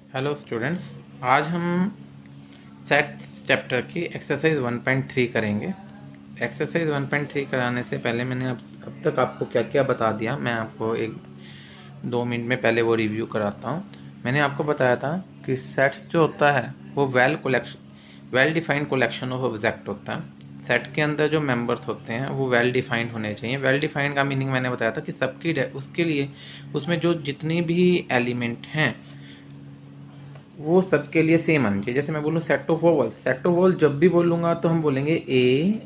Hello students, आज हम set chapter की एक्सरसाइज 1.3 करेंगे। एक्सरसाइज 1.3 कराने से पहले मैंने अब तक आपको क्या क्या बता दिया, मैं आपको 1-2 मिनट में पहले वो रिव्यू कराता हूँ। मैंने आपको बताया था कि सेट्स जो होता है वो well defined collection of object होता है। सेट के अंदर जो मेंबर्स होते हैं वो वेल डिफाइंड होने चाहिए। वेल डिफाइंड का मीनिंग मैंने बताया था कि सबकी उसके लिए उसमें जो जितनी भी एलिमेंट हैं वो सबके लिए सेम आनी चाहिए। जैसे मैं बोलूँ सेट ऑफ वोवल जब भी बोलूँगा तो हम बोलेंगे ए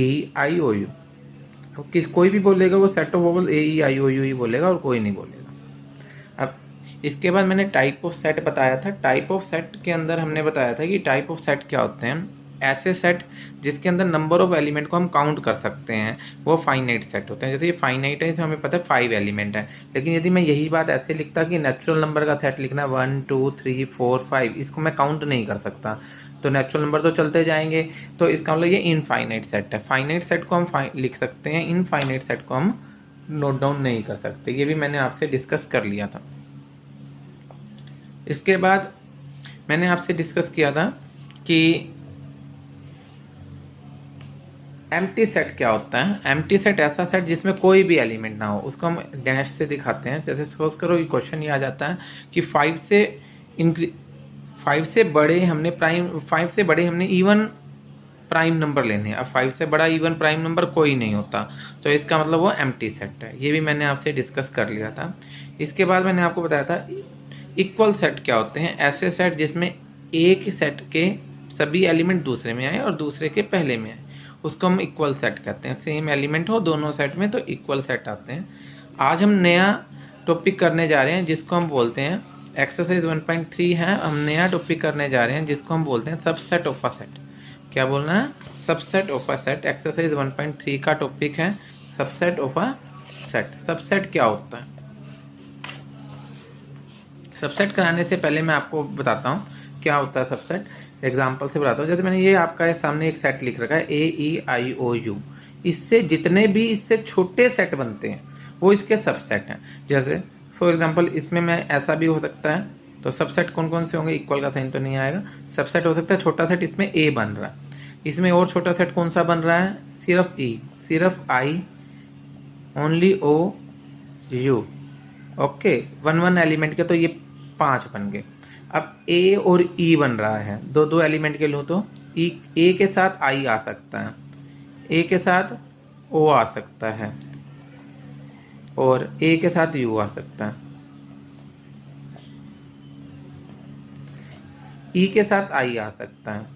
ई आई ओ यू। किस कोई भी बोलेगा वो सेट ऑफ वोवल AEIOU ही बोलेगा और कोई नहीं बोलेगा। अब इसके बाद मैंने टाइप ऑफ सेट बताया था। टाइप ऑफ सेट के अंदर हमने बताया था कि टाइप ऑफ सेट क्या होते हैं। ऐसे सेट जिसके अंदर नंबर ऑफ एलिमेंट को हम काउंट कर सकते हैं वो फाइनाइट सेट होते हैं। जैसे ये फाइनाइट है, इसमें हमें पता है 5 एलिमेंट है। लेकिन यदि मैं यही बात ऐसे लिखता कि नेचुरल नंबर का सेट लिखना 1 2 3 4 5, इसको मैं काउंट नहीं कर सकता तो नेचुरल नंबर तो चलते जाएंगे। तो इसका मतलब ये इनफाइनाइट सेट है। फाइनाइट सेट को हम लिख सकते हैं, इनफाइनाइट सेट को हम नोट डाउन नहीं कर सकते। ये भी मैंने आपसे डिस्कस कर लिया था। इसके बाद मैंने आपसे डिस्कस किया था कि एम्प्टी सेट क्या होता है। एम्प्टी सेट ऐसा सेट जिसमें कोई भी एलिमेंट ना हो, उसको हम डैश से दिखाते हैं। जैसे सपोज करो कि क्वेश्चन ये आ जाता है कि 5 से बड़े हमने इवन प्राइम नंबर लेने हैं। अब 5 से बड़ा इवन प्राइम नंबर कोई नहीं होता, तो इसका मतलब वो एम्प्टी सेट है। ये भी मैंने आपसे डिस्कस कर लिया था। इसके बाद मैंने आपको बताया था इक्वल सेट क्या होते हैं। ऐसे सेट जिसमें एक सेट के सभी एलिमेंट दूसरे में आए और दूसरे के पहले में आए, उसको हम इक्वल सेट कहते हैं। सेम एलिमेंट हो दोनों सेट में तो इक्वल सेट आते हैं। आज हम नया टॉपिक करने जा रहे हैं जिसको हम बोलते हैं एक्सरसाइज 1.3 है। हम नया टॉपिक करने जा रहे हैं जिसको हम बोलते हैं सबसेट ऑफ अ सेट। क्या बोलना है? Subset of a set. Exercise 1.3 का टॉपिक है subset of a set. Subset क्या होता है? सबसेट कराने से पहले मैं आपको बताता हूँ क्या होता है सबसेट। एग्जाम्पल से बताता हूँ। जैसे मैंने ये आपका सामने एक सेट लिख रखा है AEIOU। इससे जितने भी इससे छोटे सेट बनते हैं वो इसके सबसेट हैं। जैसे फॉर एग्जाम्पल इसमें मैं ऐसा भी हो सकता है। तो सबसेट कौन कौन से होंगे? इक्वल का साइन तो नहीं आएगा। सबसेट हो सकता है छोटा सेट, इसमें A बन रहा है। इसमें और छोटा सेट कौन सा बन रहा है? सिर्फ E, सिर्फ I, only OU। Okay, one element के तो ये 5 बन गए। अब ए और ई बन रहा है, दो दो एलिमेंट के लूँ तो ए के साथ आई आ सकता है, ए के साथ ओ आ सकता है और ए के साथ यू आ सकता है। ई के साथ आई आ सकता है।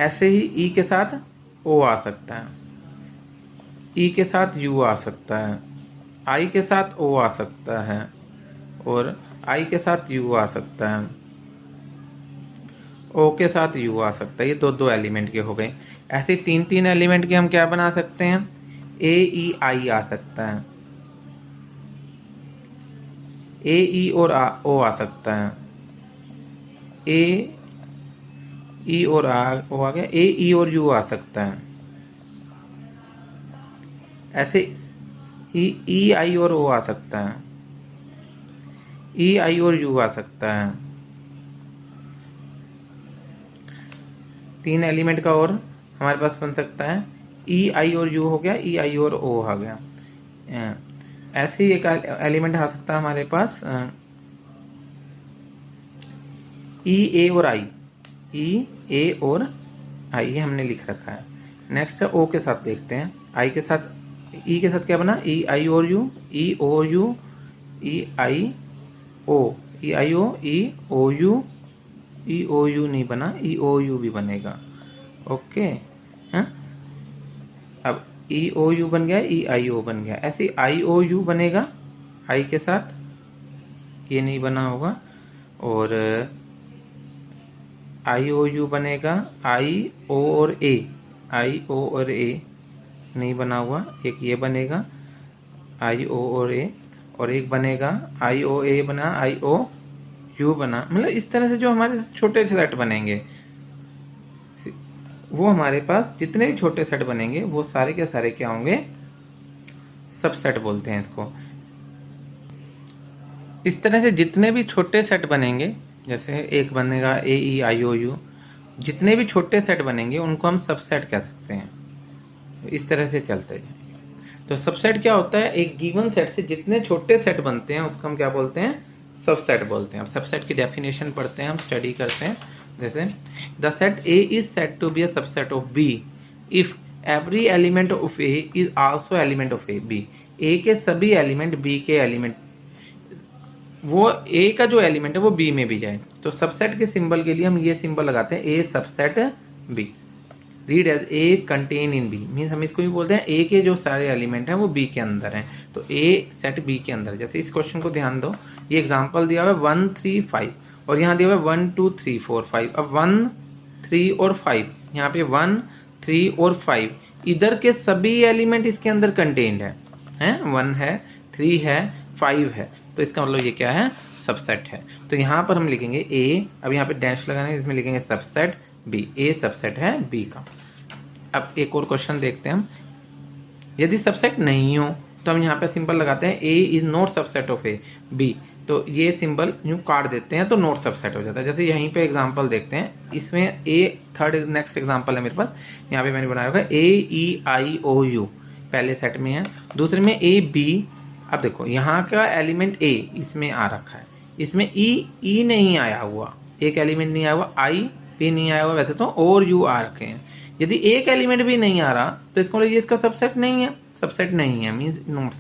ऐसे ही ई के साथ ओ आ सकता है, ई के साथ यू आ सकता है, आई के साथ ओ आ सकता है और आई के साथ यू आ सकता है, ओ के साथ यू आ सकता है। ये दो दो एलिमेंट के हो गए। ऐसे तीन तीन एलिमेंट के हम क्या बना सकते हैं? AEI आ सकता है, AE और ओ आ सकता है, AE और ओ आ गया, AE और यू आ सकता है। ऐसे EI और ओ आ सकता है, EI और यू आ सकता है। 3 एलिमेंट का और हमारे पास बन सकता है EI और यू हो गया, EI और ओ आ गया। ऐसे ही एक एलिमेंट आ सकता है हमारे पास E A और I, EA और I, ये हमने लिख रखा है। नेक्स्ट है O के साथ देखते हैं। I के साथ E के साथ क्या बना? EI और U, EOU, EIO, EIO, EOU, EOU नहीं बना, EOU भी बनेगा। ओके, हाँ। अब EOU बन गया, EIO बन गया। ऐसे IOU बनेगा I के साथ, ये नहीं बना होगा। और IOU बनेगा, IO और A, IO और A नहीं बना हुआ। एक ये बनेगा IO और A, और एक बनेगा IOA बना, IOU बना। मतलब इस तरह से जो हमारे छोटे सेट बनेंगे, वो हमारे पास जितने भी छोटे सेट बनेंगे वो सारे के सारे क्या होंगे? सबसेट बोलते हैं इसको। इस तरह से जितने भी छोटे सेट बनेंगे, जैसे एक बनेगा ए ई आई ओ यू, जितने भी छोटे सेट बनेंगे उनको हम सबसेट कह सकते हैं। इस तरह से चलते हैं। तो सबसेट क्या होता है, एक गिवन सेट से जितने छोटे सेट बनते हैं उसको हम क्या बोलते हैं, सबसेट बोलते हैं। अब सबसेट की डेफिनेशन पढ़ते हैं, हम स्टडी करते हैं। जैसे the set A is set to B a subset of B if every element of A is also element of A B. A के सभी एलिमेंट बी के एलिमेंट, वो ए का जो एलिमेंट है वो बी में भी जाए। तो सबसेट के सिंबल के लिए हम ये सिंबल लगाते हैं, A subset B. Read as A contain in B, means हम इसको भी बोलते हैं ए के जो सारे एलिमेंट हैं वो बी के अंदर हैं। तो ए सेट बी के अंदर। जैसे इस क्वेश्चन को ध्यान दो, ये एग्जांपल दिया हुआ है 1 3 5 और यहाँ दिया हुआ है 1 2 3 4 5। अब 1 3 और 5, यहाँ पे 1 3 और 5, इधर के सभी एलिमेंट इसके अंदर कंटेन्ड है 1 है 3 है 5 है। तो इसका मतलब ये क्या है, सबसेट है। तो यहाँ पर हम लिखेंगे ए, अब यहाँ पे डैश लगाना है, इसमें लिखेंगे सबसेट बी, ए सबसेट है बी का। अब एक और क्वेश्चन देखते हैं हम, यदि सबसेट नहीं हो तो हम यहाँ पे सिंबल लगाते हैं A is not subset of A B. तो ये सिंबल यूं काट देते हैं तो नॉट सबसेट हो जाता है। जैसे यहीं पे एग्जांपल देखते हैं, इसमें ए थर्ड नेक्स्ट एग्जांपल है मेरे पास, यहाँ पे मैंने बनाया होगा ए ई आई ओ यू पहले सेट में है, दूसरे में ए बी। अब देखो यहाँ का एलिमेंट ए इसमें आ रखा है, इसमें ई नहीं आया हुआ, एक एलिमेंट नहीं आया हुआ, आई भी नहीं आया हुआ, वैसे तो और यू आ रखे हैं। यदि एक एलिमेंट भी नहीं आ रहा तो इसको ये इसका सबसेट नहीं है, सबसेट नहीं है मींस नॉट,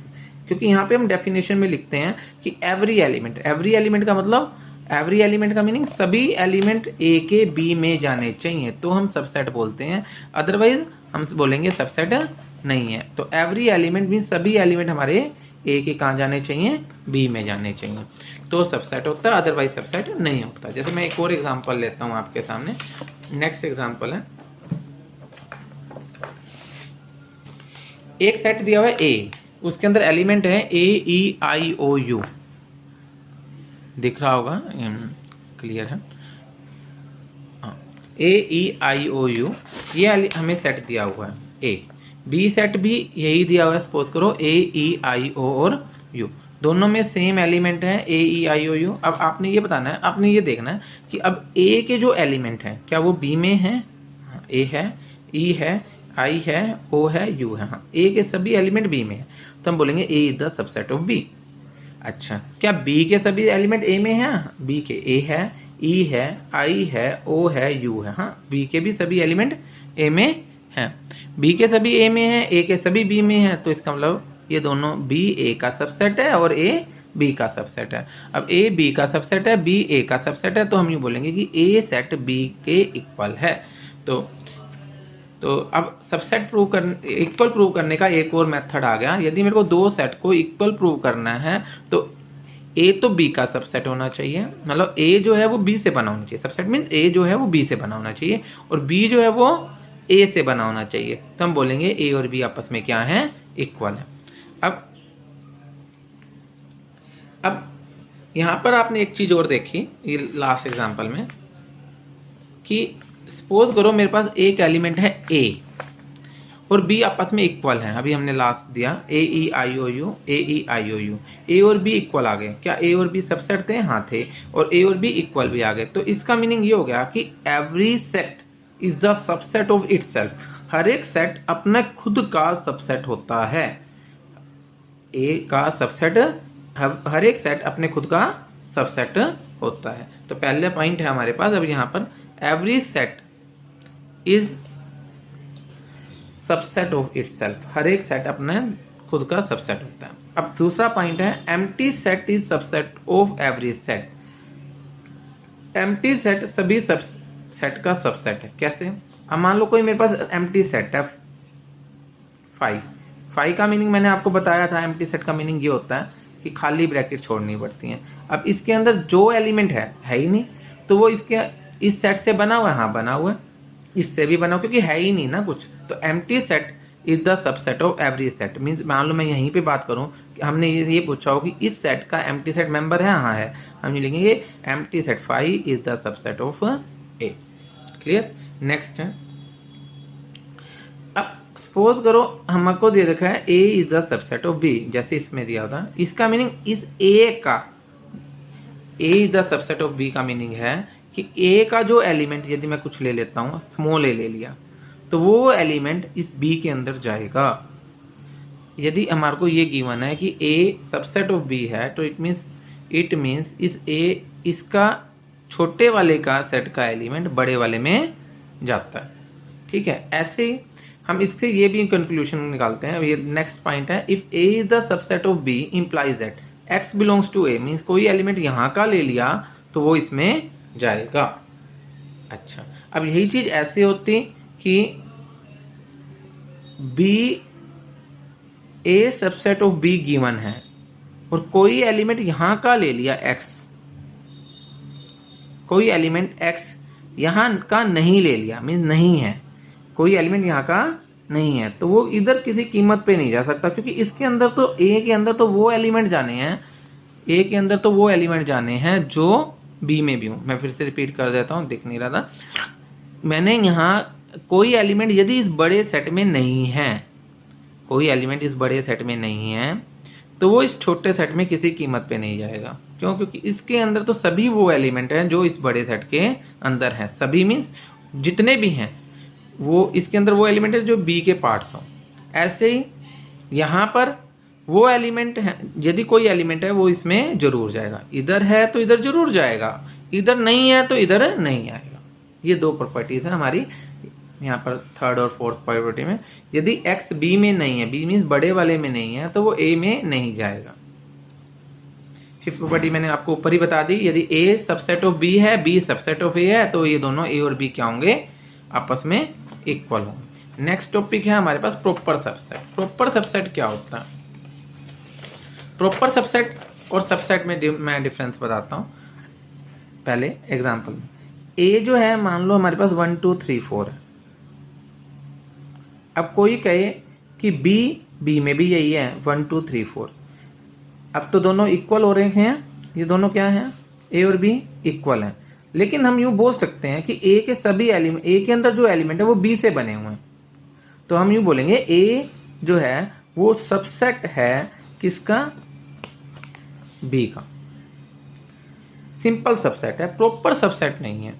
क्योंकि यहाँ पे हम डेफिनेशन में लिखते हैं कि एवरी एलिमेंट का मतलब, एवरी एलिमेंट का मीनिंग सभी एलिमेंट ए के बी में जाने चाहिए तो हम सबसेट बोलते हैं, अदरवाइज हम बोलेंगे सबसेट नहीं है। तो एवरी एलिमेंट मीन सभी एलिमेंट हमारे ए के कहाँ जाने चाहिए, बी में जाने चाहिए, तो सबसेट होता है, अदरवाइज सबसेट नहीं होता। जैसे मैं एक और एग्जांपल लेता हूँ आपके सामने, नेक्स्ट एग्जांपल है, एक सेट दिया हुआ है ए, उसके अंदर एलिमेंट है ए ई आई ओ यू, दिख रहा होगा, क्लियर है, ए ई आई ओ यू, ये हमें सेट दिया हुआ है ए। बी सेट भी यही दिया हुआ है, सपोज करो ए ई आई ओ और यू, दोनों में सेम एलिमेंट है ए ई आई ओ यू। अब आपने ये बताना है, आपने ये देखना है कि अब ए के जो एलिमेंट हैं क्या वो बी में है, ए है, ई है, आई है, ओ है, यू है, हाँ ए के सभी एलिमेंट बी में है, तो हम बोलेंगे A is the subset of B. अच्छा, क्या बी के सभी एलिमेंट ए में है, बी के ए है, ई है, आई है, ओ है, यू है, हाँ बी के भी सभी एलिमेंट ए में है, बी के सभी ए में है, ए के सभी बी में है, तो इसका मतलब ये दोनों बी ए का सबसेट है और ए बी का सबसेट है। अब ए बी का सबसेट है, बी ए का सबसेट है, तो हम ये बोलेंगे कि ए सेट बी के इक्वल है। तो अब सबसेट प्रूव करने, इक्वल प्रूव करने का एक और मेथड आ गया। यदि मेरे को दो सेट को इक्वल प्रूव करना है तो ए तो बी का सबसेट होना चाहिए, मतलब ए जो है वो बी से बना होना चाहिए, सबसेट मीन्स ए जो है वो बी से बना होना चाहिए और बी जो है वो ए से बना होना चाहिए, तो हम बोलेंगे ए और बी आपस में क्या है, इक्वल है। अब यहां पर आपने एक चीज और देखी ये लास्ट एग्जांपल में, कि सपोज करो मेरे पास एक एलिमेंट है ए और बी आपस में इक्वल है। अभी हमने लास्ट दिया ए ई आई ओ you, A E I O you, ए और बी इक्वल आ गए। क्या ए और बी सबसेट थे, हाँ थे, और ए और बी इक्वल भी आ गए। तो इसका मीनिंग ये हो गया कि every set is the subset of itself, हर एक सेट अपने खुद का सबसेट होता है। ए का सबसेट, हर एक सेट अपने खुद का सबसेट होता है। तो पहले पॉइंट है हमारे पास, अब यहाँ पर every set is subset of itself, हर एक सेट अपने खुद का सबसेट होता है। अब दूसरा पॉइंट है empty set is subset of every set, empty set सभी सेट का सबसेट है। कैसे, अब मान लो कोई मेरे पास एम्प्टी सेट है 5 का मीनिंग मैंने आपको बताया था, एम्प्टी सेट का मीनिंग ये होता है कि खाली ब्रैकेट छोड़नी पड़ती है। अब इसके अंदर जो एलिमेंट है ही नहीं, तो वो इसके इस सेट से बना हुआ है, हाँ बना हुआ है, इससे भी बना हुआ, क्योंकि है ही नहीं ना कुछ। तो empty set is the subset of every set, means मान लो मैं यहीं पे बात करूं कि हमने ये पूछा हो कि इस सेट का एम्प्टी सेट मेंबर है, हाँ है, हम ये लिखेंगे empty set 5 is the subset of A. Clear. Next है, अब सपोज करो हमको दे रखा है A is the subset of B, जैसे इसमें दिया था, इसका मीनिंग इस ए का A is the subset of B का मीनिंग है कि ए का जो एलिमेंट, यदि मैं कुछ ले लेता हूं, स्मॉल ए ले लिया, तो वो एलिमेंट इस बी के अंदर जाएगा। यदि हमारे को ये गिवन है कि ए सबसेट ऑफ बी है, तो इट मीन्स इस ए, इसका छोटे वाले का सेट का एलिमेंट बड़े वाले में जाता है। ठीक है, ऐसे ही हम इससे ये भी कंक्लूजन निकालते हैं। ये नेक्स्ट पॉइंट है, if A is the subset of B implies that X belongs to A, means कोई एलिमेंट यहां का ले लिया तो वो इसमें जाएगा। अच्छा, अब यही चीज ऐसे होती कि B, A subset of B given है और कोई एलिमेंट यहां का ले लिया एक्स, कोई एलिमेंट एक्स यहां का नहीं ले लिया, मीन्स नहीं है, कोई एलिमेंट यहां का नहीं है, तो वो इधर किसी कीमत पे नहीं जा सकता, क्योंकि इसके अंदर तो ए के अंदर तो वो एलिमेंट जाने हैं, ए के अंदर तो वो एलिमेंट जाने हैं जो बी में भी हूं। मैं फिर से रिपीट कर देता हूं, दिख नहीं रहा था मैंने यहाँ, कोई एलिमेंट यदि इस बड़े सेट में नहीं है, कोई एलिमेंट इस बड़े सेट में नहीं है, तो वो इस छोटे सेट में किसी कीमत पे नहीं जाएगा। क्यों? क्योंकि इसके अंदर तो सभी वो एलिमेंट हैं जो इस बड़े सेट के अंदर हैं। सभी मीन्स जितने भी हैं वो इसके अंदर वो एलिमेंट है जो बी के पार्ट्स हों। ऐसे ही यहाँ पर वो एलिमेंट है, यदि कोई एलिमेंट है वो इसमें जरूर जाएगा, इधर है तो इधर जरूर जाएगा, इधर नहीं है तो इधर नहीं आएगा। ये दो प्रॉपर्टीज है हमारी यहाँ पर थर्ड और फोर्थ प्रॉपर्टी में। यदि एक्स बी में नहीं है, बी मीन्स बड़े वाले में नहीं है, तो वो ए में नहीं जाएगा। फिफ्थ प्रॉपर्टी मैंने आपको ऊपर ही बता दी, यदि ए सबसेट ऑफ बी है, बी सबसेट ऑफ ए है, तो ये दोनों ए और बी क्या होंगे, आपस में इक्वल होंगे। नेक्स्ट टॉपिक है हमारे पास प्रॉपर सबसेट। प्रॉपर सबसेट क्या होता है? प्रॉपर सबसेट और सबसेट में मैं डिफरेंस बताता हूं। पहले एग्जांपल, ए जो है मान लो हमारे पास 1 2 3 4 है। अब कोई कहे कि बी में भी यही है 1 2 3 4, अब तो दोनों इक्वल हो रहे हैं, ये दोनों क्या हैं, ए और बी इक्वल हैं। लेकिन हम यूं बोल सकते हैं कि ए के सभी एलिमेंट, ए के अंदर जो एलिमेंट है वो बी से बने हुए हैं, तो हम यूं बोलेंगे ए जो है वो सबसेट है किसका, बी का। सिंपल सबसेट है, प्रॉपर सबसेट नहीं है।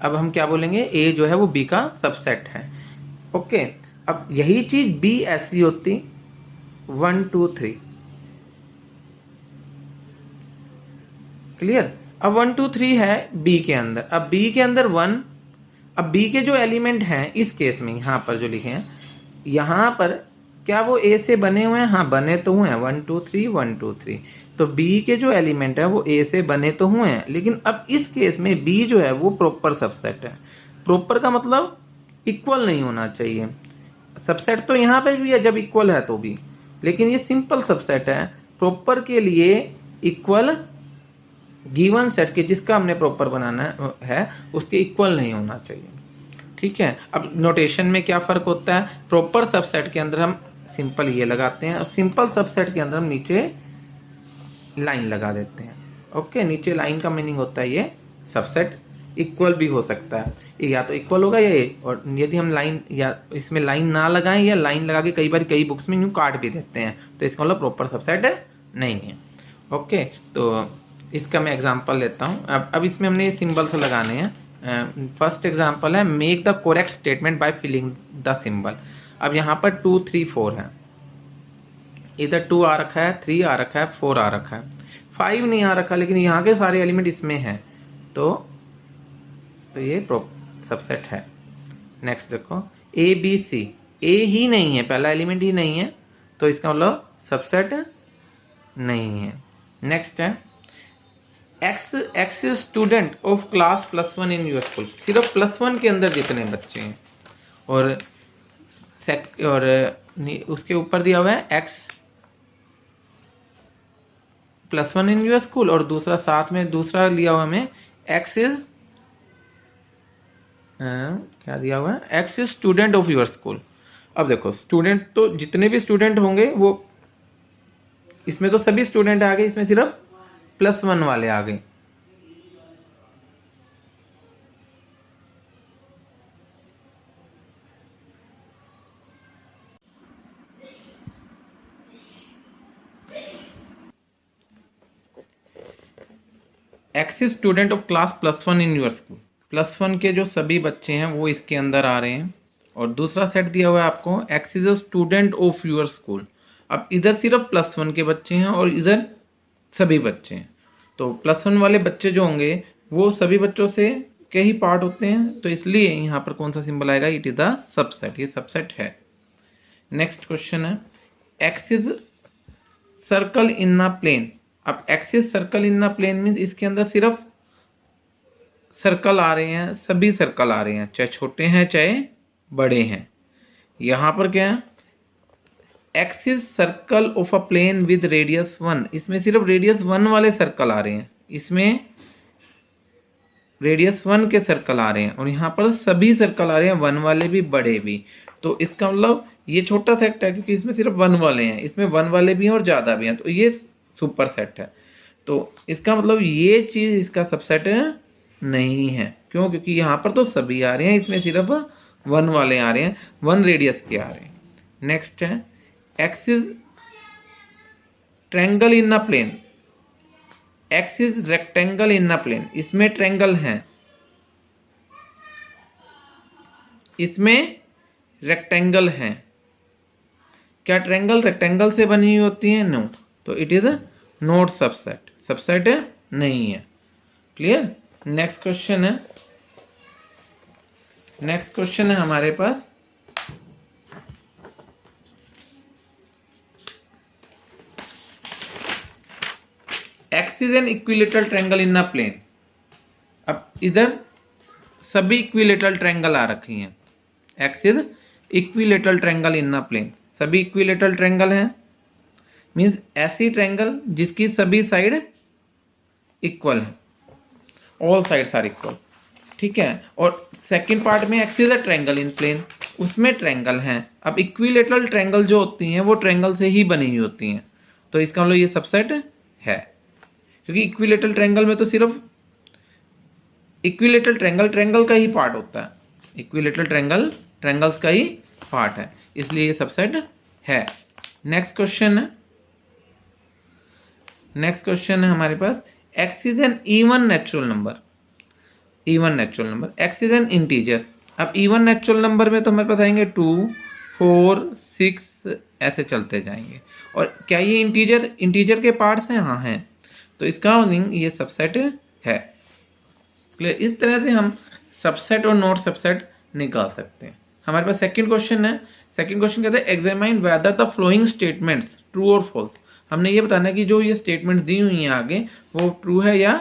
अब हम क्या बोलेंगे, ए जो है वो बी का सबसेट है। ओके, अब यही चीज बी ऐसी होती 1 2 3, क्लियर। अब 1 2 3 है बी के अंदर, अब बी के अंदर 1, अब बी के जो एलिमेंट हैं इस केस में यहां पर जो लिखे हैं, यहां पर क्या वो ए से बने हुए हैं? हाँ, बने तो हुए हैं, 1 2 3 1 2 3, तो बी के जो एलिमेंट है वो ए से बने तो हुए हैं। लेकिन अब इस केस में बी जो है वो प्रॉपर सबसेट है। प्रॉपर का मतलब इक्वल नहीं होना चाहिए। सबसेट तो यहां पे भी है जब इक्वल है तो भी, लेकिन ये सिंपल सबसेट है। प्रॉपर के लिए इक्वल गिवन सेट के जिसका हमने प्रॉपर बनाना है उसके इक्वल नहीं होना चाहिए। ठीक है, अब नोटेशन में क्या फर्क होता है, प्रॉपर सबसेट के अंदर हम सिंपल ये लगाते हैं और सिंपल सबसेट के अंदर हम नीचे लाइन लगा देते हैं। ओके, नीचे लाइन का मीनिंग होता है ये सबसेट इक्वल भी हो सकता है, या तो इक्वल होगा या ये, और यदि हम लाइन या इसमें लाइन ना लगाएं या लाइन लगा के कई बार कई बुक्स में यूं काट भी देते हैं, तो इसका मतलब प्रॉपर सबसेट नहीं है। ओके, तो इसका मैं एग्जांपल लेता हूं। अब इसमें हमने सिंबल्स लगाने हैं। फर्स्ट एग्जांपल है, make the correct statement by filling the symbol. अब यहाँ पर 2 3 4 है, इधर 2 आ रखा है, 3 आ रखा है, 4 आ रखा है, 5 नहीं आ रखा, लेकिन यहाँ के सारे एलिमेंट इसमें हैं, तो ये सबसेट है। नेक्स्ट देखो, ए बी सी, ए ही नहीं है, पहला एलिमेंट ही नहीं है, तो इसका मतलब सबसेट नहीं है। नेक्स्ट है, x is student of class +1 in your school. सिर्फ +1 के अंदर जितने बच्चे हैं, और उसके ऊपर दिया हुआ है एक्स +1 इन योर स्कूल, और दूसरा साथ में दूसरा लिया हुआ हमें एक्स इज क्या दिया हुआ है, x is student of your school. अब देखो, स्टूडेंट तो जितने भी स्टूडेंट होंगे वो, इसमें तो सभी स्टूडेंट आ गए, इसमें सिर्फ +1 वाले आ गए। Axis student of class +1 in your school, +1 के जो सभी बच्चे हैं वो इसके अंदर आ रहे हैं। और दूसरा सेट दिया हुआ है आपको axis student of your school. अब इधर सिर्फ +1 के बच्चे हैं और इधर सभी बच्चे हैं, तो +1 वाले बच्चे जो होंगे वो सभी बच्चों से के ही पार्ट होते हैं, तो इसलिए यहाँ पर कौन सा सिंबल आएगा, इट इज द सबसेट, ये सबसेट है। नेक्स्ट क्वेश्चन है x is circle in a plane. अब x is circle in a plane means इसके अंदर सिर्फ सर्कल आ रहे हैं, सभी सर्कल आ रहे हैं, चाहे छोटे हैं चाहे बड़े हैं। यहां पर क्या है, x is circle of a plane with radius 1, इसमें सिर्फ रेडियस 1 वाले सर्कल आ रहे हैं, इसमें रेडियस 1 के सर्कल आ रहे हैं, और यहाँ पर सभी सर्कल आ रहे हैं, 1 वाले भी बड़े भी। तो इसका मतलब ये छोटा सेट है क्योंकि इसमें सिर्फ 1 वाले हैं, इसमें 1 वाले भी हैं और ज़्यादा भी हैं, तो ये सुपर सेट है। तो इसका मतलब ये चीज़ इसका सबसेट नहीं है, क्यों, क्योंकि यहाँ पर तो सभी आ रहे हैं, इसमें सिर्फ 1 वाले आ रहे हैं, 1 रेडियस के आ रहे हैं। नेक्स्ट है x is triangle in a plane, x is rectangle in a plane, इसमें ट्रायंगल है, इसमें रेक्टेंगल है। क्या ट्रायंगल रेक्टेंगल से बनी हुई होती है, नो, तो it is not subset, subset नहीं है। क्लियर। नेक्स्ट क्वेश्चन है, नेक्स्ट क्वेश्चन है हमारे पास x is an equilateral triangle in a plane. अब इधर सभी इक्विलेटरल ट्रायंगल आ रखी हैं, x is equilateral triangle in a plane, सभी इक्विलेटरल ट्रायंगल हैं, मींस ऐसी ट्रायंगल जिसकी सभी साइड इक्वल है, ऑल साइड्स आर इक्वल, ठीक है। और सेकंड पार्ट में एक्सिस है ट्रायंगल इन प्लेन, उसमें ट्रायंगल हैं। अब इक्विलेटरल ट्रायंगल जो होती हैं वो ट्रायंगल से ही बनी हुई होती हैं, तो इसका मतलब ये सबसेट है, क्योंकि इक्विलेटरल ट्रायंगल में तो सिर्फ इक्विलेटरल ट्रायंगल ट्रायंगल का ही पार्ट होता है, इक्विलेटरल ट्रायंगल ट्रायंगल्स का ही पार्ट है, इसलिए ये सबसेट है। नेक्स्ट क्वेश्चन है, नेक्स्ट क्वेश्चन है हमारे पास x is an even natural number, even natural number, x is an integer. अब इवन नेचुरल नंबर में तो हमारे पास आएंगे 2, 4, 6 ऐसे चलते जाएंगे, और क्या ये इंटीजर इंटीजर के पार्ट्स हैं, हाँ हैं, तो इसका मीनिंग ये सबसेट है। क्लियर। इस तरह से हम सबसेट और नॉट सबसेट निकाल सकते हैं। हमारे पास सेकंड क्वेश्चन है, सेकंड क्वेश्चन कहते हैं examine whether the flowing statements true और फॉल्स। हमने ये बताना है कि जो ये स्टेटमेंट्स दी हुई हैं आगे वो ट्रू है या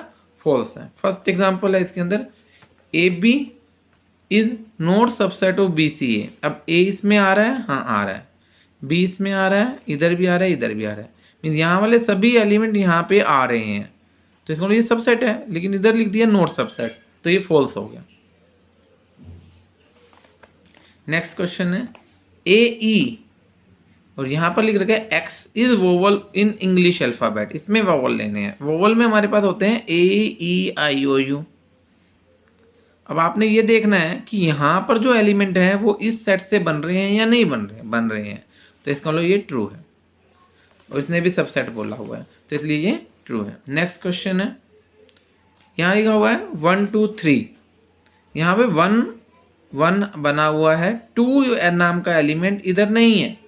फॉल्स है। फर्स्ट एग्जांपल है इसके अंदर A B is not subset of B C A. अब ए इसमें आ रहा है, हाँ आ रहा है, बी इसमें आ रहा है, इधर भी आ रहा है, इधर भी आ रहा है, मीन्स यहाँ वाले सभी एलिमेंट यहाँ पे आ रहे हैं, तो इसका मतलब ये सबसेट है, लेकिन इधर लिख दिया नॉट सबसेट, तो ये फॉल्स हो गया। नेक्स्ट क्वेश्चन है ए ई, और यहां पर लिख रखा है x is vowel in English alphabet, इसमें वोवल लेने हैं। वोवल में हमारे पास होते हैं ए ई आई ओ यू। अब आपने ये देखना है कि यहां पर जो एलिमेंट है वो इस सेट से बन रहे हैं या नहीं बन रहे हैं, तो इसका मतलब ये ट्रू है, और इसने भी सबसेट बोला हुआ है, तो इसलिए ये ट्रू है। नेक्स्ट क्वेश्चन है, यहां लिखा हुआ है 1 2 3, यहां पे 1 बना हुआ है, 2 नाम का एलिमेंट इधर नहीं है,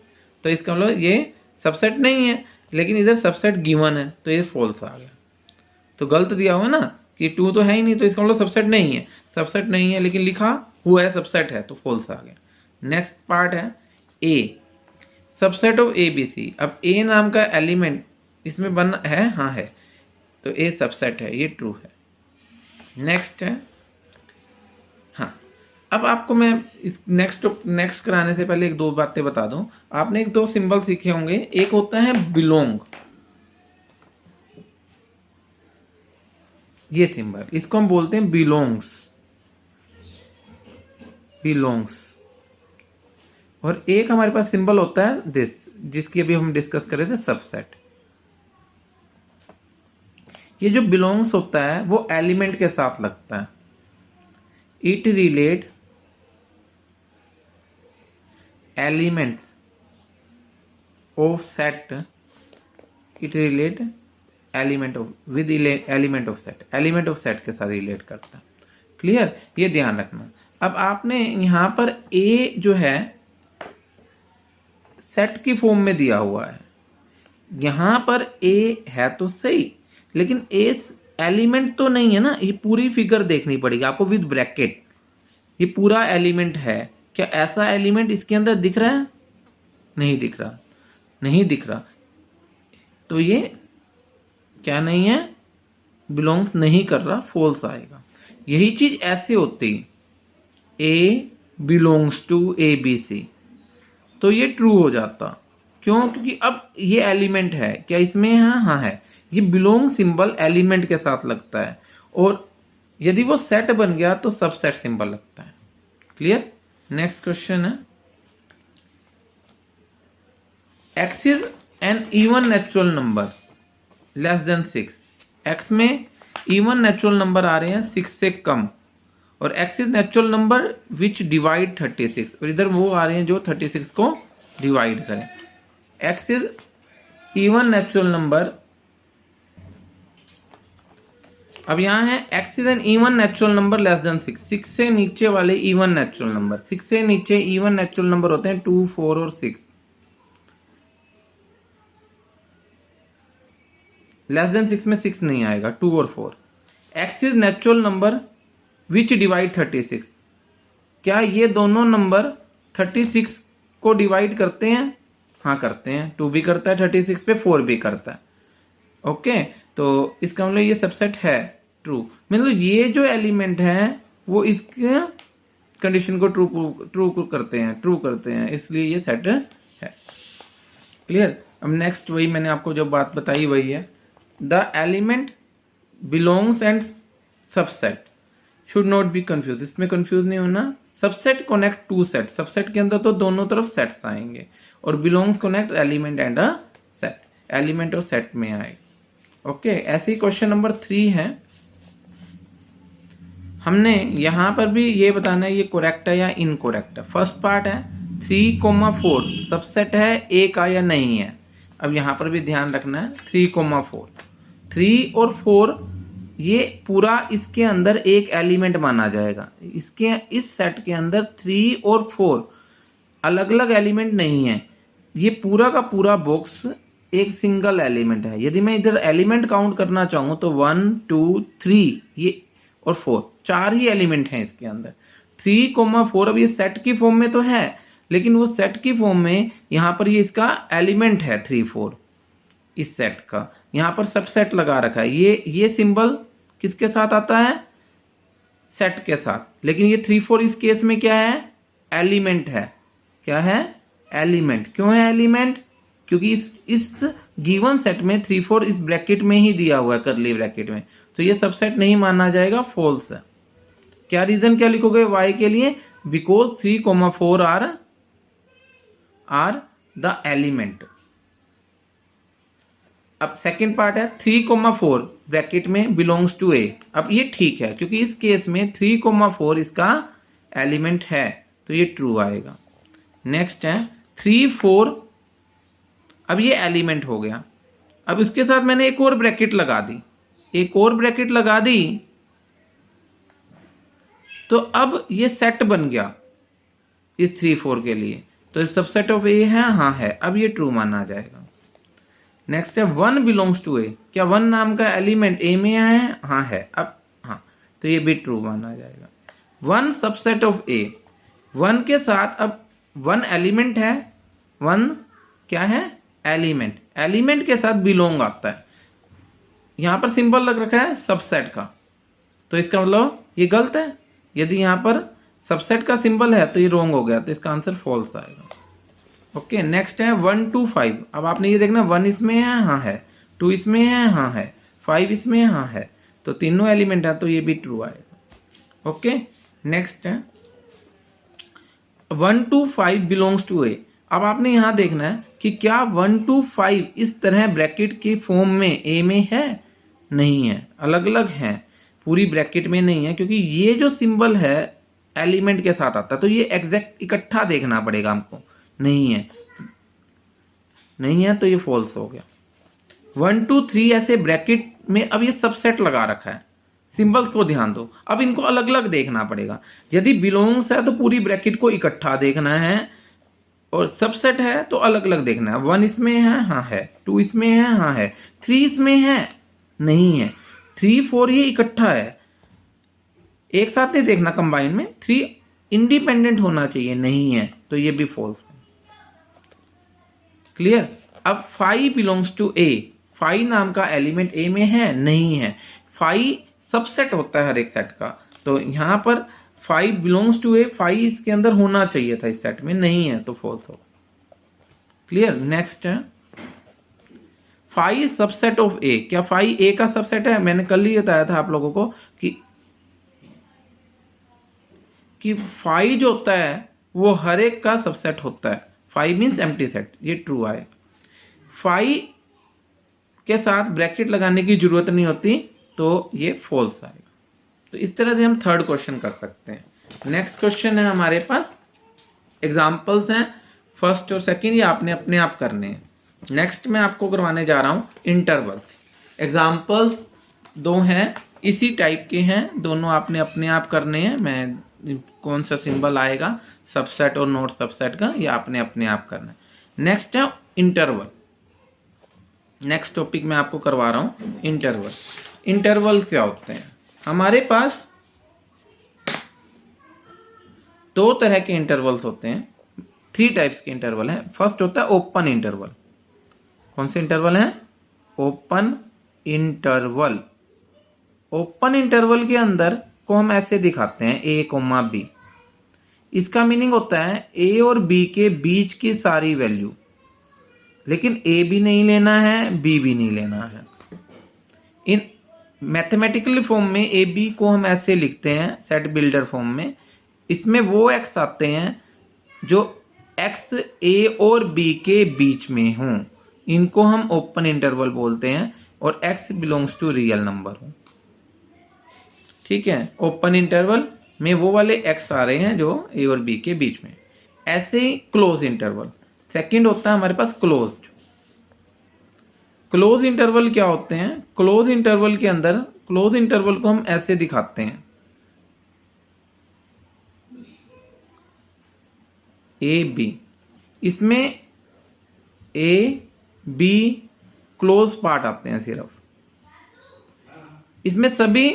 तो इसका मतलब ये सबसेट नहीं है, लेकिन इधर सबसेट गिवन है, तो ये फॉल्स आ गया। तो गलत दिया हुआ ना कि 2 तो है ही नहीं, तो इसका मतलब सबसेट नहीं है, सबसेट नहीं है, लेकिन लिखा हुआ है सबसेट है, तो फॉल्स आ गया। नेक्स्ट पार्ट है A, subset of A B C. अब ए नाम का एलिमेंट इसमें बना है, हाँ है, तो ए सबसेट है, ये ट्रू है। नेक्स्ट है, हाँ, अब आपको मैं इस नेक्स्ट कराने से पहले एक दो बातें बता दूं। आपने एक दो सिंबल सीखे होंगे, एक होता है बिलोंग, ये सिंबल, इसको हम बोलते हैं बिलोंग्स, बिलोंग्स। और एक हमारे पास सिंबल होता है दिस, जिसकी अभी हम डिस्कस कर रहे थे, सबसेट। ये जो बिलोंग्स होता है वो एलिमेंट के साथ लगता है, it relate elements of set, it relate element of with element of set, element of set के साथ रिलेट करता है। क्लियर, ये ध्यान रखना। अब आपने यहां पर ए जो है सेट की फॉर्म में दिया हुआ है, यहां पर ए है तो सही, लेकिन ए एलिमेंट तो नहीं है ना, ये पूरी फिगर देखनी पड़ेगी आपको विद ब्रैकेट। ये पूरा एलिमेंट है, क्या ऐसा एलिमेंट इसके अंदर दिख रहा है? नहीं दिख रहा, नहीं दिख रहा, तो ये क्या नहीं है, बिलोंग्स नहीं कर रहा, फॉल्स आएगा। यही चीज ऐसे होती, A belongs to A B C, तो ये ट्रू हो जाता। क्यों? क्योंकि अब ये एलिमेंट है, क्या इसमें है? हाँ है। ये बिलोंग सिंबल एलिमेंट के साथ लगता है, और यदि वो सेट बन गया तो सबसेट सिंबल लगता है। क्लियर? नेक्स्ट क्वेश्चन है, x is an even natural number less than 6। x में इवन नेचुरल नंबर आ रहे हैं 6 से कम, और x is natural number which divide 36, और इधर वो आ रहे हैं जो 36 को डिवाइड करें। x is even natural number, अब यहां है x is an even natural number less than 6, 6 से नीचे वाले इवन नेचुरल नंबर, 6 से नीचे इवन नेचुरल नंबर होते हैं 2, 4 और 6। लेस देन 6 में 6 नहीं आएगा, 2 और 4। x is natural number which divide 36, क्या ये दोनों नंबर 36 को डिवाइड करते हैं? हाँ करते हैं, 2 भी करता है 36 पे, 4 भी करता है। ओके, तो इसका मतलब ये सबसेट है, ट्रू। मतलब ये जो एलिमेंट है वो इसके कंडीशन को ट्रू करते हैं, इसलिए ये सेट है। क्लियर? अब नेक्स्ट वही मैंने आपको जो बात बताई वही है, the element belongs and subset should not be confuse, इसमें कंफ्यूज नहीं होना। Subset connect to set, subset के अंदर तो दोनों तरफ सेट्स आएंगे, और belongs connect element and a set, element और सेट में आएगी। ओके, ऐसे ही क्वेश्चन नंबर 3 है, हमने यहां पर भी ये बताना है ये करेक्ट है या इनकरेक्ट है। फर्स्ट पार्ट है 3,4 सबसेट है ए का या नहीं है। अब यहां पर भी ध्यान रखना है 3,4, 3 और 4 ये पूरा इसके अंदर एक एलिमेंट माना जाएगा। इसके इस सेट के अंदर 3 और 4 अलग अलग एलिमेंट नहीं है, ये पूरा का पूरा बॉक्स एक सिंगल एलिमेंट है। यदि मैं इधर एलिमेंट काउंट करना चाहूं तो 1, 2, 3 ये और 4, 4 ही एलिमेंट हैं इसके अंदर। 3,4 अब ये सेट की फॉर्म में तो है, लेकिन वो सेट की फॉर्म में यहां पर ये इसका एलिमेंट है 3, 4 इस सेट का, यहां पर सबसेट लगा रखा है। ये सिंबल किसके साथ आता है? सेट के साथ। लेकिन ये 3, 4 इस केस में क्या है? एलिमेंट है। क्या है? एलिमेंट। क्यों है एलिमेंट? क्योंकि इस गिवन सेट में 3, 4 इस ब्रैकेट में ही दिया हुआ है, करली ब्रैकेट में, तो ये सबसेट नहीं माना जाएगा, फॉल्स है। क्या रीजन क्या लिखोगे y के लिए? Because 3,4 are the element. अब सेकेंड पार्ट है 3,4 ब्रैकेट में बिलोंग्स टू ए। अब ये ठीक है, क्योंकि इस केस में 3,4 इसका एलिमेंट है, तो ये ट्रू आएगा। नेक्स्ट है 3, 4, अब ये एलिमेंट हो गया। अब इसके साथ मैंने एक और ब्रैकेट लगा दी, तो अब ये सेट बन गया इस 3, 4 के लिए, तो इस सबसेट ऑफ ए है, हाँ है, अब ये ट्रू माना जाएगा। नेक्स्ट है 1 बिलोंग्स टू ए, क्या 1 नाम का एलिमेंट ए में है? हाँ है, अब हाँ, तो ये भी ट्रू माना जाएगा। 1 सबसेट ऑफ ए, 1 के साथ अब 1 एलिमेंट है, 1 क्या है? एलिमेंट। एलिमेंट के साथ बिलोंग आता है, यहां पर सिंबल लग रखा है सबसेट का, तो इसका मतलब ये गलत है। यदि यहां पर सबसेट का सिंबल है तो ये रॉन्ग हो गया, तो इसका आंसर फॉल्स आएगा। ओके, नेक्स्ट है 1 to 5। अब आपने ये देखना 1 इसमें है, हाँ है, 2 इसमें है, हाँ है, 5 इसमें है, हाँ है, तो तीनों एलिमेंट है, तो ये भी ट्रू आएगा। ओके, नेक्स्ट है 1 to 5 बिलोंग्स टू ए। अब आपने यहां देखना है कि क्या 1 to 5 इस तरह ब्रैकेट के फॉर्म में ए में है? नहीं है, अलग अलग है, पूरी ब्रैकेट में नहीं है, क्योंकि ये जो सिंबल है एलिमेंट के साथ आता है, तो ये एग्जैक्ट इकट्ठा देखना पड़ेगा हमको। नहीं है, तो ये फॉल्स हो गया। 1 2 3 ऐसे ब्रैकेट में अब ये सबसेट लगा रखा है, सिंबल्स को ध्यान दो। अब इनको अलग अलग देखना पड़ेगा। यदि बिलोंग्स है तो पूरी ब्रैकेट को इकट्ठा देखना है, और सबसेट है तो अलग अलग देखना है। 1 इसमें है, हाँ है। 2 इसमें है, हाँ है। 3 इसमें है, नहीं है। 3 4 ये इकट्ठा है, एक साथ नहीं देखना कंबाइन में। 3 इंडिपेंडेंट होना चाहिए, नहीं है, तो ये भी फॉल्स है। क्लियर। अब 5 बिलोंग्स टू ए, 5 नाम का एलिमेंट ए में है, नहीं है। 5 सबसेट होता है हर एक सेट का, तो यहां पर 5 बिलोंग्स टू ए, 5 इसके अंदर होना चाहिए था, इस सेट में नहीं है, तो फॉल्स हो। क्लियर। नेक्स्ट है 5 सबसेट ऑफ ए। क्या 5 ए का सबसेट है? मैंने कल ही बताया था आप लोगों को कि 5 जो होता है वो हर एक का सबसेट होता है। 5 मीन्स एम्प्टी सेट, ये ट्रू आए। 5 के साथ ब्रैकेट लगाने की जरूरत नहीं होती, तो ये फॉल्स आएगा। तो इस तरह से हम थर्ड क्वेश्चन कर सकते हैं। नेक्स्ट क्वेश्चन है हमारे पास, एग्जाम्पल्स हैं फर्स्ट और सेकंड, ये आपने अपने आप करने हैं। नेक्स्ट मैं आपको करवाने जा रहा हूं इंटरवल्स। एग्जाम्पल्स 2 हैं, इसी टाइप के हैं, दोनों आपने अपने आप करने हैं। मैं कौन सा सिंबल आएगा सबसेट और नॉट सबसेट का, ये आपने अपने आप करना है। नेक्स्ट है इंटरवल। नेक्स्ट टॉपिक मैं आपको करवा रहा हूं इंटरवल। इंटरवल क्या होते हैं? हमारे पास 2 तरह के इंटरवल्स होते हैं, 3 टाइप्स के इंटरवल हैं। फर्स्ट होता है ओपन इंटरवल। कौन से इंटरवल है? Open interval. ओपन इंटरवल के अंदर को हम ऐसे दिखाते हैं ए कोमा बी। इसका मीनिंग होता है ए और बी के बीच की सारी वैल्यू, लेकिन ए भी नहीं लेना है, बी भी नहीं लेना है। इन मैथमेटिकल फॉर्म में ए बी को हम ऐसे लिखते हैं सेट बिल्डर फॉर्म में। इसमें वो एक्स आते हैं जो एक्स ए और बी के बीच में हों, इनको हम ओपन इंटरवल बोलते हैं, और x belongs to real number हो। ठीक है। ओपन इंटरवल में वो वाले एक्स आ रहे हैं जो ए और बी के बीच में। ऐसे ही क्लोज इंटरवल सेकंड होता है हमारे पास क्लोज्ड। क्लोज इंटरवल क्या होते हैं? क्लोज इंटरवल के अंदर क्लोज इंटरवल को हम ऐसे दिखाते हैं, ए बी। इसमें ए बी क्लोज पार्ट आते हैं सिर्फ। इसमें सभी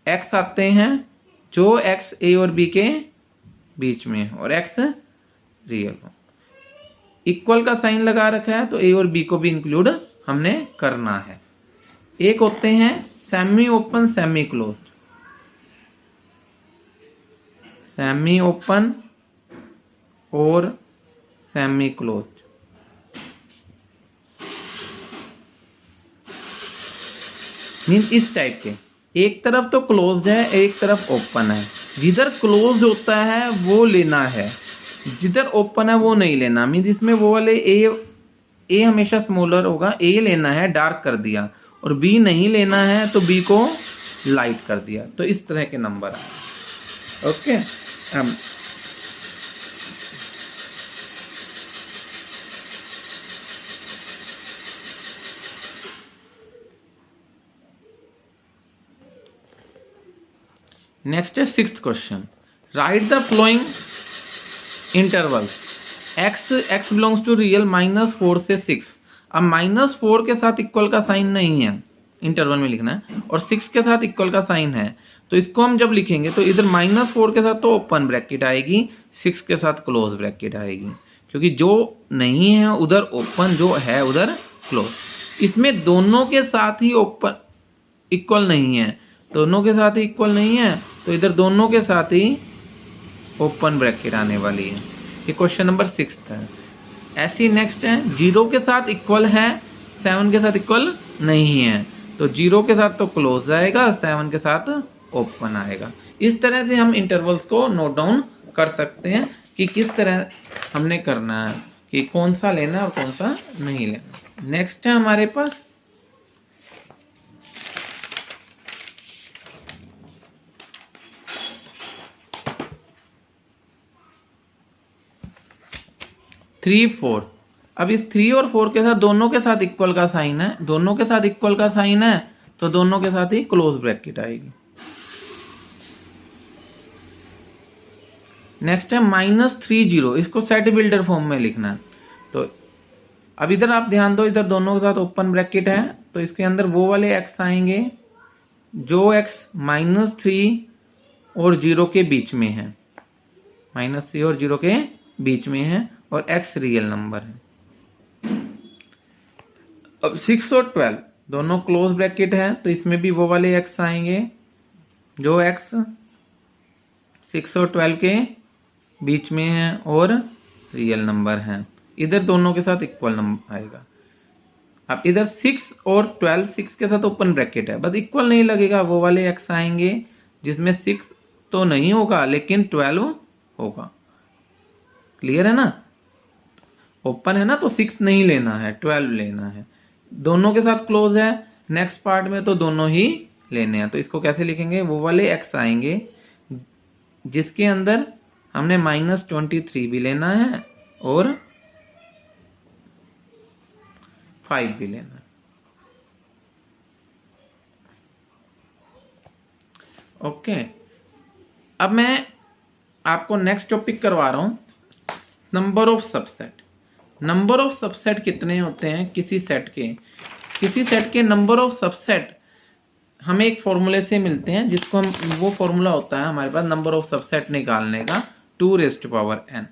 एक्स आते हैं जो एक्स ए और बी के बीच में है, और एक्स रियल हो। इक्वल का साइन लगा रखा है, तो ए और बी को भी इंक्लूड हमने करना है। एक होते हैं semi open semi closed. Semi open और सेमी क्लोज्ड। मीन इस टाइप के, एक तरफ तो क्लोज्ड है, एक तरफ ओपन है। जिधर क्लोज्ड होता है वो लेना है, जिधर ओपन है वो नहीं लेना। मीन इसमें वो वाले ए हमेशा स्मॉलर होगा, ए लेना है डार्क कर दिया, और बी नहीं लेना है तो बी को लाइट कर दिया। तो इस तरह के नंबर आए। ओके। नेक्स्ट है 6th question. Write the following interval x belongs to real -4 से 6। अब -4 के साथ इक्वल का साइन नहीं है, इंटरवल में लिखना है, और 6 के साथ इक्वल का साइन है। तो इसको हम जब लिखेंगे तो इधर -4 के साथ तो ओपन ब्रैकेट आएगी, 6 के साथ क्लोज ब्रैकेट आएगी, क्योंकि जो नहीं है उधर ओपन, जो है उधर क्लोज। इसमें दोनों के साथ ही ओपन इक्वल नहीं है, दोनों के साथ ही इक्वल नहीं है, तो इधर दोनों के साथ ही ओपन ब्रैकेट आने वाली है। ये क्वेश्चन नंबर 6 है। ऐसी नेक्स्ट है 0 के साथ इक्वल है, 7 के साथ इक्वल नहीं है, तो 0 के साथ तो क्लोज आएगा, 7 के साथ ओपन आएगा। इस तरह से हम इंटरवल्स को नोट डाउन कर सकते हैं कि किस तरह हमने करना है, कि कौन सा लेना है और कौन सा नहीं लेना। नेक्स्ट है हमारे पास 3 4। अब इस 3 और 4 के साथ दोनों के साथ इक्वल का साइन है, दोनों के साथ इक्वल का साइन है, तो दोनों के साथ ही क्लोज ब्रैकेट आएगी। नेक्स्ट है -30, इसको सेट बिल्डर फॉर्म में लिखना है। तो अब इधर आप ध्यान दो, इधर दोनों के साथ ओपन ब्रैकेट है, तो इसके अंदर वो वाले x आएंगे जो x -3 और 0 के बीच में है, -3 और 0 के बीच में है, और x रियल नंबर है। अब 6 और 12 दोनों क्लोज ब्रैकेट है, तो इसमें भी वो वाले x आएंगे जो x 6 और 12 के बीच में है और रियल नंबर है। इधर दोनों के साथ इक्वल नंबर आएगा। अब इधर 6 और 12, 6 के साथ ओपन ब्रैकेट है, बस इक्वल नहीं लगेगा, वो वाले x आएंगे जिसमें 6 तो नहीं होगा लेकिन 12 होगा। क्लियर है ना? ओपन है ना, तो 6 नहीं लेना है, 12 लेना है। दोनों के साथ क्लोज है, नेक्स्ट पार्ट में तो दोनों ही लेने हैं। तो इसको कैसे लिखेंगे? वो वाले x आएंगे जिसके अंदर हमने -23 भी लेना है और 5 भी लेना है। ओके, अब मैं आपको नेक्स्ट टॉपिक करवा रहा हूं, number of subset. Number of subset कितने होते हैं किसी सेट के? किसी सेट के नंबर ऑफ सबसेट हमें एक फॉर्मूले से मिलते हैं, जिसको हम, वो फॉर्मूला होता है हमारे पास नंबर ऑफ सबसेट निकालने का 2n।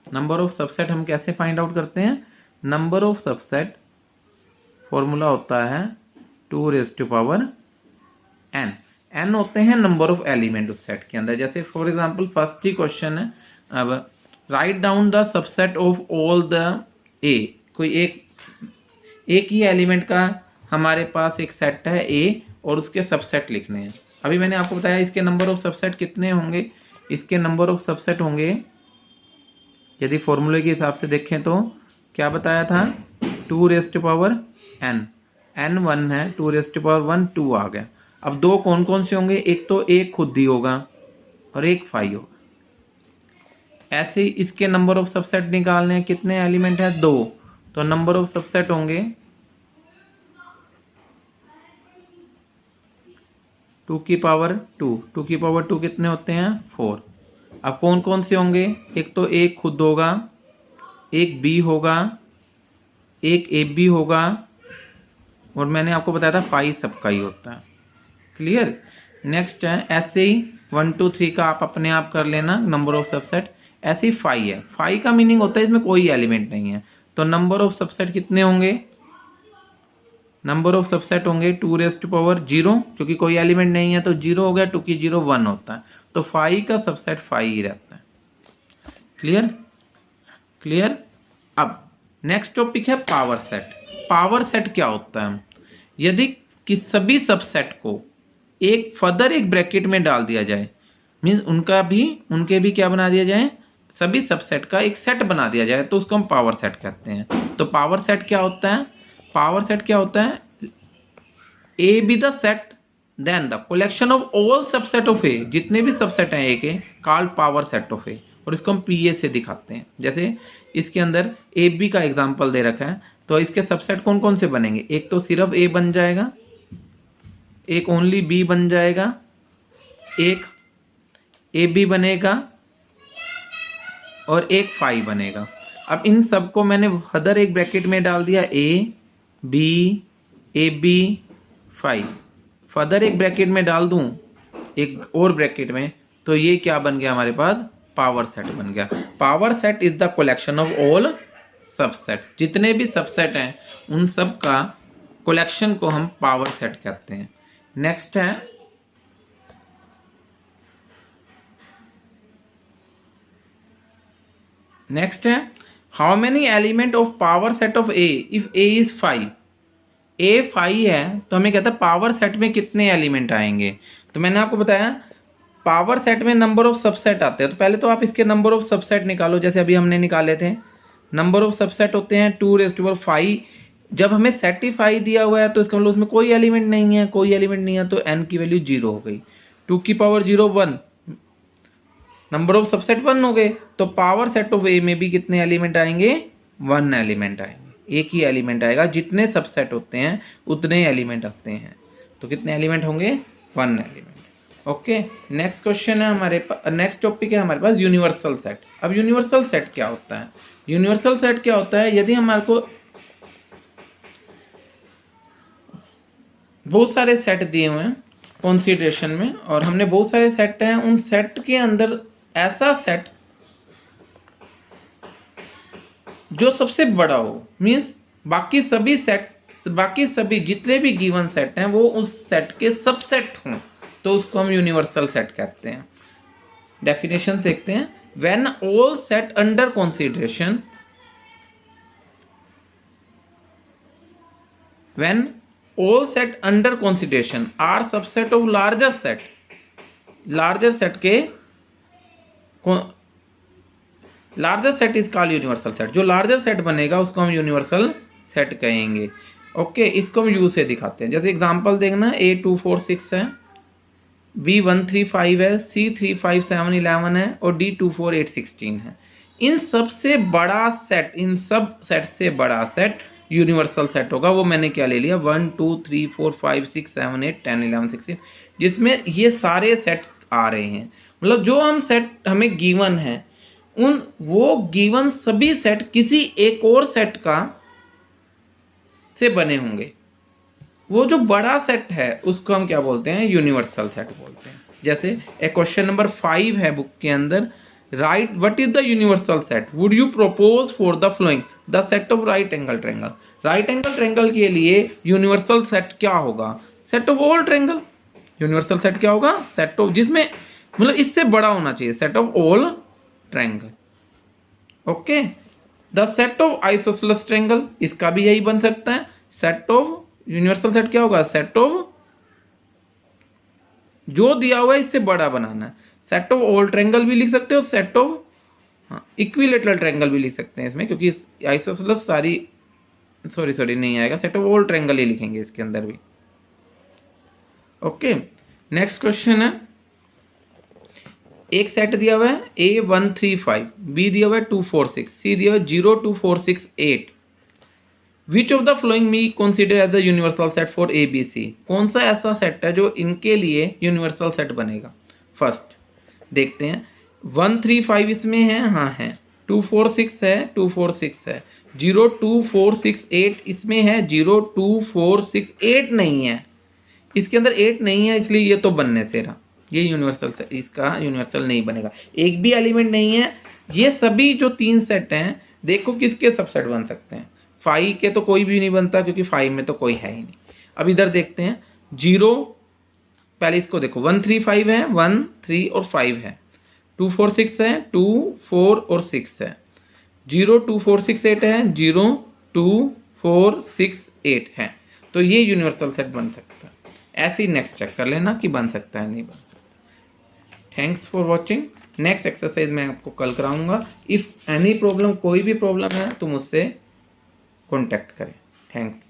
नंबर ऑफ सबसेट हम कैसे फाइंड आउट करते हैं? नंबर ऑफ सबसेट फॉर्मूला होता है 2n। n होते हैं नंबर ऑफ एलिमेंट उस सेट के अंदर। जैसे for example first he question है, अब write down the subset of all the ए। कोई एक ही एलिमेंट का हमारे पास एक सेट है ए और उसके सबसेट लिखने हैं। अभी मैंने आपको बताया इसके नंबर ऑफ सबसेट कितने होंगे। इसके नंबर ऑफ सबसेट होंगे, यदि फॉर्मूले के हिसाब से देखें तो क्या बताया था, 2n। n1 है, 2 2 आ गया। अब दो कौन कौन से होंगे? एक तो एक खुद ही होगा और एक 5 होगा। ऐसे ही इसके नंबर ऑफ सबसेट निकालने हैं, कितने एलिमेंट है? 2। तो नंबर ऑफ सबसेट होंगे 2 की पावर 2। 2 की पावर 2 कितने होते हैं? 4। अब कौन कौन से होंगे? एक तो एक खुद होगा, एक बी होगा, एक ए बी होगा, और मैंने आपको बताया था 5 सबका ही होता है। क्लियर? नेक्स्ट है ऐसे ही 1 2 3 का आप अपने आप कर लेना नंबर ऑफ सबसेट। ऐसे ही 5 है, 5 का मीनिंग होता है इसमें कोई एलिमेंट नहीं है। तो नंबर ऑफ सबसेट कितने होंगे? नंबर ऑफ सबसेट होंगे 2 क्योंकि कोई एलिमेंट नहीं है तो 0 हो गया, 2 की 0 1 होता है, तो 5 का सबसेट 5 ही रहता है। क्लियर? क्लियर। अब नेक्स्ट टॉपिक है पावर सेट। पावर सेट क्या होता है? यदि किस सभी सबसेट को एक फर्दर एक ब्रैकेट में डाल दिया जाए, मीन्स उनके भी क्या बना दिया जाए, सभी सबसेट का एक सेट बना दिया जाए, तो उसको हम पावर सेट कहते हैं। तो पावर सेट क्या होता है? पावर सेट क्या होता है? A B the set then the collection of all subset of A. जितने भी सबसेट हैं ए के, called power set of A, और इसको हम पीए से दिखाते हैं। जैसे इसके अंदर ए बी का एग्जांपल दे रखा है, तो इसके सबसेट कौन कौन से बनेंगे? एक तो सिर्फ ए बन जाएगा, एक ओनली बी बन जाएगा, एक ए बी बनेगा, और एक 5 बनेगा। अब इन सबको मैंने फर्दर एक ब्रैकेट में डाल दिया, ए बी 5। फर्दर एक ब्रैकेट में डाल दूं एक और ब्रैकेट में, तो ये क्या बन गया हमारे पास? पावर सेट बन गया। Power set is the collection of all subset. जितने भी सबसेट हैं उन सब का कलेक्शन को हम पावर सेट कहते हैं। नेक्स्ट है how many element of power set of A if A is 5। ए 5 है तो हमें कहता है पावर सेट में कितने एलिमेंट आएंगे। तो मैंने आपको बताया पावर सेट में नंबर ऑफ सबसेट आते हैं, तो पहले तो आप इसके नंबर ऑफ सबसेट निकालो। जैसे अभी हमने निकाले थे, नंबर ऑफ सबसेट होते हैं 2⁵। जब हमें सेटिफाई दिया हुआ है तो इसका मतलब उसमें कोई एलिमेंट नहीं है, कोई एलिमेंट नहीं है, तो n की वैल्यू 0 हो गई। 2 की पावर 0 1, नंबर ऑफ सबसेट 1 हो गए। तो पावर सेट ऑफ ए में भी कितने एलिमेंट आएंगे? वन एलिमेंट आएंगे, एक ही एलिमेंट आएगा, जितने सबसेट होते हैं उतने एलिमेंट आते हैं। तो कितने एलिमेंट होंगे? One element. Okay, next question है हमारे पास, नेक्स्ट टॉपिक है हमारे पास यूनिवर्सल सेट। अब यूनिवर्सल सेट क्या होता है? यूनिवर्सल सेट क्या होता है? यदि हमारे को बहुत सारे सेट दिए हुए हैं कंसीडरेशन में, और हमने बहुत सारे सेट हैं, उन सेट के अंदर ऐसा सेट जो सबसे बड़ा हो, मींस बाकी सभी जितने भी गिवन सेट हैं वो उस सेट के सबसेट हों, तो उसको हम यूनिवर्सल सेट कहते हैं। डेफिनेशन देखते हैं। When all set under consideration, when all set under consideration are subset of larger set, larger set के larger set is called universal set. जो लार्जर सेट बनेगा उसको हम यूनिवर्सल सेट कहेंगे। ओके, इसको हम यू से दिखाते हैं। जैसे एग्जांपल देखना, A246 है, B135 है, C35711 है और D24816 है। इन सबसे बड़ा सेट, इन सब सेट से बड़ा सेट यूनिवर्सल सेट होगा। वो मैंने क्या ले लिया, 1 2 3 4 5 6 7 8 10 11 16, जिसमें ये सारे सेट आ रहे हैं। मतलब जो हम सेट हमें गिवन है, उन वो गिवन सभी सेट किसी एक और सेट का से बने होंगे। वो जो बड़ा सेट है उसको हम क्या बोलते हैं? यूनिवर्सल सेट बोलते हैं। जैसे एक क्वेश्चन नंबर 5 है बुक के अंदर, right what is the universal set would you propose for the flowing the set of right angle triangle. Right angle triangle के लिए यूनिवर्सल सेट क्या होगा? Set of all triangle. Universal set क्या होगा? Set of, जिसमें मतलब इससे बड़ा होना चाहिए, set of all triangle. Okay, the set of isosceles triangle, इसका भी यही बन सकता है। सेट ऑफ, यूनिवर्सल सेट क्या होगा? सेट ऑफ, जो दिया हुआ है इससे बड़ा बनाना है। सेट ऑफ ऑल ट्रायंगल भी लिख सकते हो, सेट ऑफ इक्विलेटरल ट्रायंगल भी लिख सकते हैं इसमें, क्योंकि आइसोसेलेस सारी सॉरी नहीं आएगा, सेट ऑफ ऑल ट्रायंगल ही लिखेंगे इसके अंदर भी। ओके, नेक्स्ट क्वेश्चन है, एक सेट दिया हुआ है A135, B दिया हुआ है 246, C दिया हुआ है 0 2 4 6 8। Which of the following me consider as the universal set for ABC। कौन सा ऐसा सेट है जो इनके लिए यूनिवर्सल सेट बनेगा? फर्स्ट देखते हैं, 135 इसमें है, हाँ है, 246 है, 246 है, 0 2 4 6 8 इसमें है, 0 2 4 6 8 नहीं है, इसके अंदर 8 नहीं है, इसलिए ये तो बनने से रहा, ये यूनिवर्सल सेट, इसका यूनिवर्सल नहीं बनेगा। एक भी एलिमेंट नहीं है। ये सभी जो तीन सेट हैं, देखो किसके सबसेट बन सकते हैं? 5 के तो कोई भी नहीं बनता, क्योंकि 5 में तो कोई है ही नहीं। अब इधर देखते हैं, 0, पहले इसको देखो, 135 है, 1 3 और 5 है, 246 है, 2 4 और 6 है, 0 2 4 6 8 है, 0 2 4 6 8 है, तो ये यूनिवर्सल सेट बन सकता है। ऐसे ही नेक्स्ट चेक कर लेना कि बन सकता है नहीं बन सकता। Thanks for watching. Next exercise मैं आपको कल कराऊंगा। इफ एनी प्रॉब्लम, कोई भी प्रॉब्लम है तो मुझसे कॉन्टैक्ट करें। थैंक्स।